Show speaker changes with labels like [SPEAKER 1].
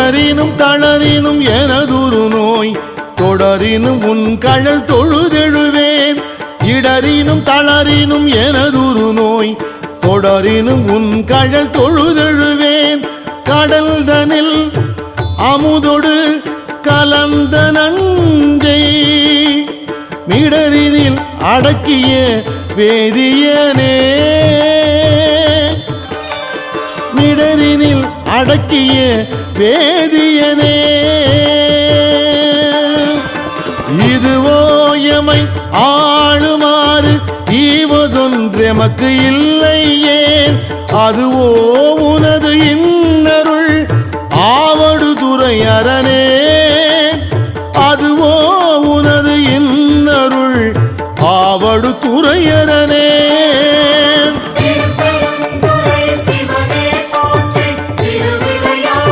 [SPEAKER 1] இடரினும் தளரினும் எனதுரு நோய் தொடரினும் உன் கழல் தொழுதெழுவேன் இடரினும் தளரினும் எனதுரு நோய் தொடரினும் உன் கழல் தொழுதெழுவேன் கடல் தனில் அமுதொடு கலந்த நஞ்சை மிடரினில் அடக்கிய வேதியனே மிடரினில் அடக்கிய வேதியனே இதுவோ எமை ஆளுமாறு ஈவதொன்றெமக்கு இல்லையே அதுவோ உனது